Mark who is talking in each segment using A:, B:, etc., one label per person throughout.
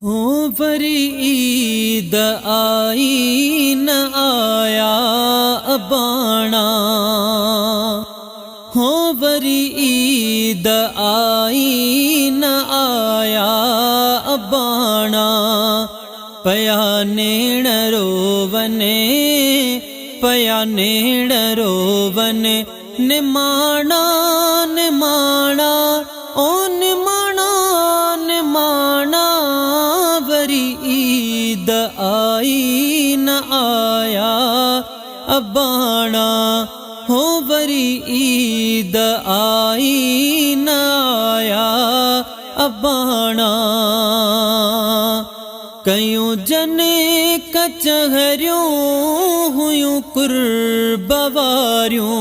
A: हो वरी ईद आई न आया अबाणा। हो वरी ईद आई न आया अबाणा। पया नेण रोवने पया नेण रोवने निमाणा निमाणा ओ निमाणा निमाणा। वरी ईद आई न आया अबाणा। हो वरी ईद आई न आया अबाणा। कयूं जने कचहरियों हुयूं कुर्ब वारियूं।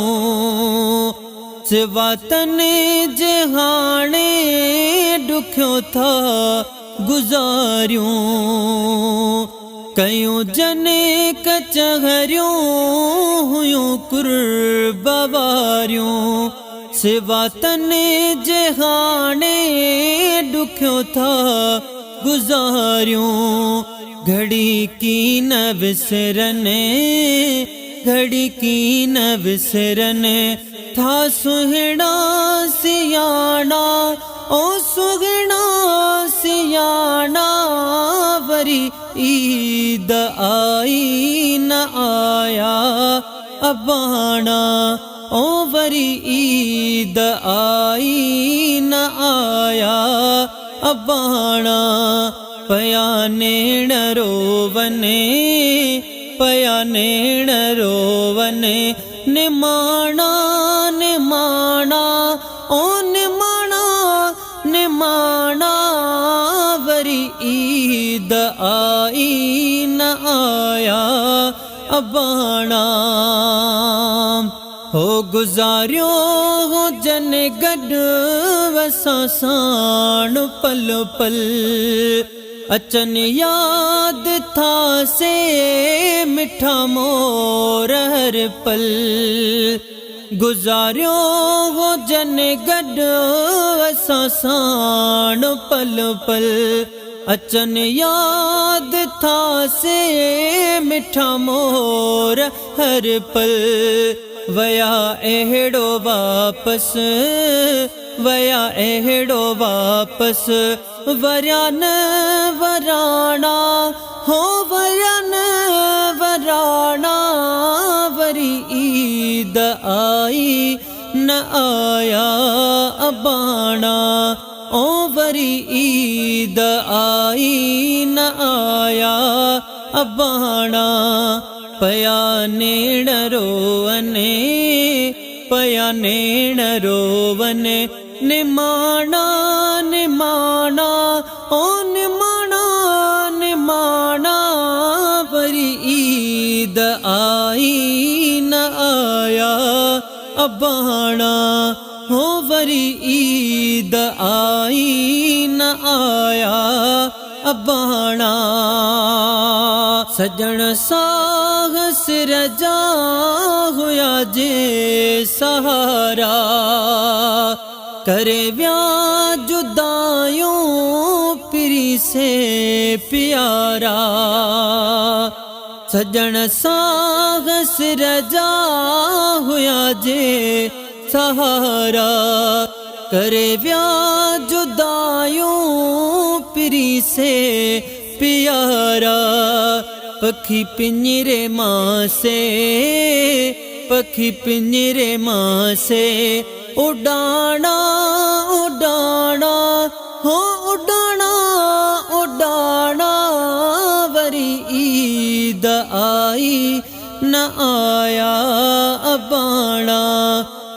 A: सिवा तने जे हाणे ॾुखियो था गुज़ारियूं। कयूं जने कचहरियों हुयूं कुर्ब वारियूं। सिवा तने जे हाणे ॾुखियो था गुज़ारियूं। घड़ी की न विसरने घड़ी की न विसरने। था सुहिणा सियाणा ओ सुहिणा सियाणा। वरी ईद आई न आया अबाणा। ओ वरी ईद आई न आया अबाणा। पया नेण रोवने पया नेण रोवने निमाणा निमाणा ओ निमाणा निमाणा। वरी ईद आई न आया अबाणा। हो गुज़ारियो हो जन गॾु वसां साण पल पल। अचन याद था से मिठा मोर हर पल। गुज़ारियो हो जन गॾु वसां साण पल पल। अचन याद था से मिठा मोर हर पल। वया अहिड़ो वापस वया अहिड़ो वापस। वरिया न वराणा हो वरिया न वराणा। वरी ईद आई न आया अबाणा। ओ वरी ईद आई न आया अबाणा। पया नेण रोवने पया नेण रोवने निमाणा निमाणा ओ निमाणा निमाणा। वरी ईद आई न आया अबाणा। हो वरी ईद आई न आया अबाणा। सजण साह सिर जा हुया जे सहारा। करे व्या जुदायूं पिरी से प्यारा। सजण साह सिर जा हुया जे सहारा। करे व्या जुदायूं पिरी से प्यारा। पखी पिंजरे मां से पखी पिंजरे मां से। उडाणा उडाणा हो उडाणा उडाणा। वरी ईद आई न आया अबाणा।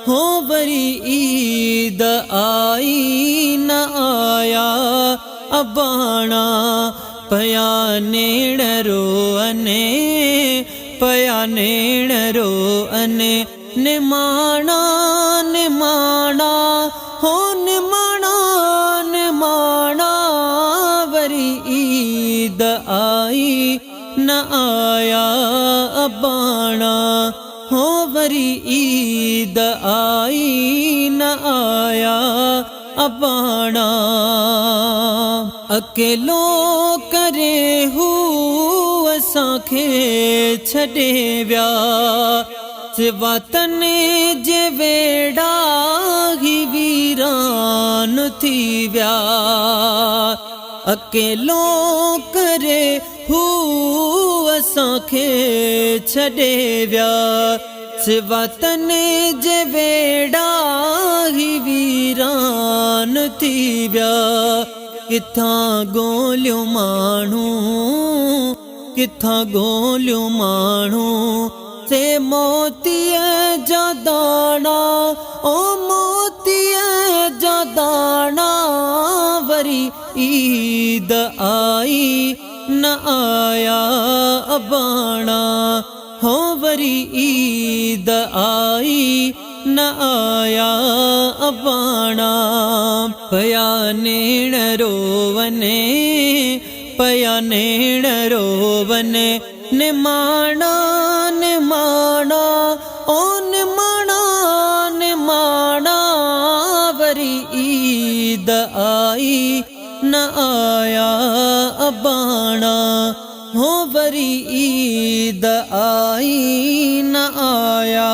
A: हो वरी ईद आई न आया अबाणा। पया नेण रोवने पया नेण रोवने निमाणा निमाणा हो निमाणा निमाणा। वरी ईद आई न आया अबाणा। हो वरी ईद आई न आया अबाणा। अकेलो करे हू असांखे छॾे विया सिवा तने जे वेड़ा ही वीरान थी विया अकेलो करे हू असांखे छॾे विया सिवा तने जे वेड़ा ही वीरान थी विया किथां ॻोल्हियूं माण्हू किथां ॻोल्हियूं माण्हू से मोतीअ जा दाणा ओ मोतीअ जा दाणा वरी ईद आई न आया अबाणा हो वरी ईद आई न आया अबाणा पया नेण रोवने पया नेण रोवने निमाणा निमाणा ओ निमाणा निमाणा वरी ईद आई न आया अबाणा हो वरी ईद आई न आया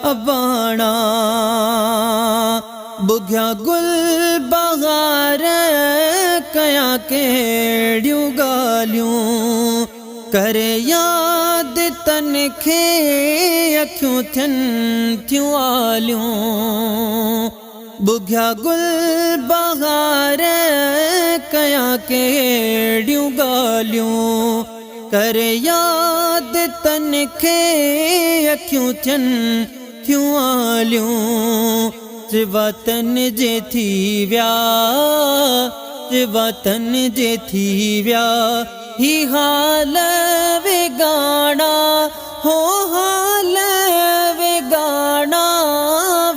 A: अबाणा बुघिया गुल बहार कया केड़ियूं ॻाल्हियूं करे याद तनखे अखियूं थियनि थियूं आलियूं बुघिया गुल बहार कया केड़ियूं ॻाल्हियूं करे याद तनखे अखियूं थियनि थियूं आलियूं सिवा तन जे थी विया सिवा तन जे थी विया ही हाल वेगाना हो हाल वेगाना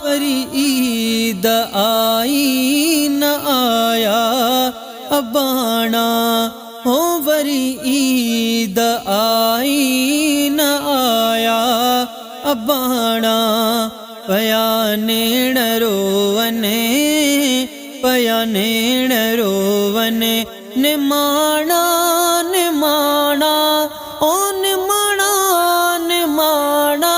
A: वरी ईद आई न आया अबाणा हो वरी ईद आई न आया अबाणा पया नेण रोवने पया नेण रोवने निमाणा निमाणा ओ निमाणा निमाणा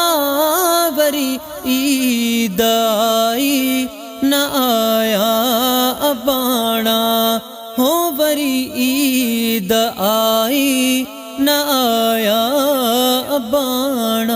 A: वरी ईद आई न आया अबाणा हो वरी ईद आई न आया अबाणा।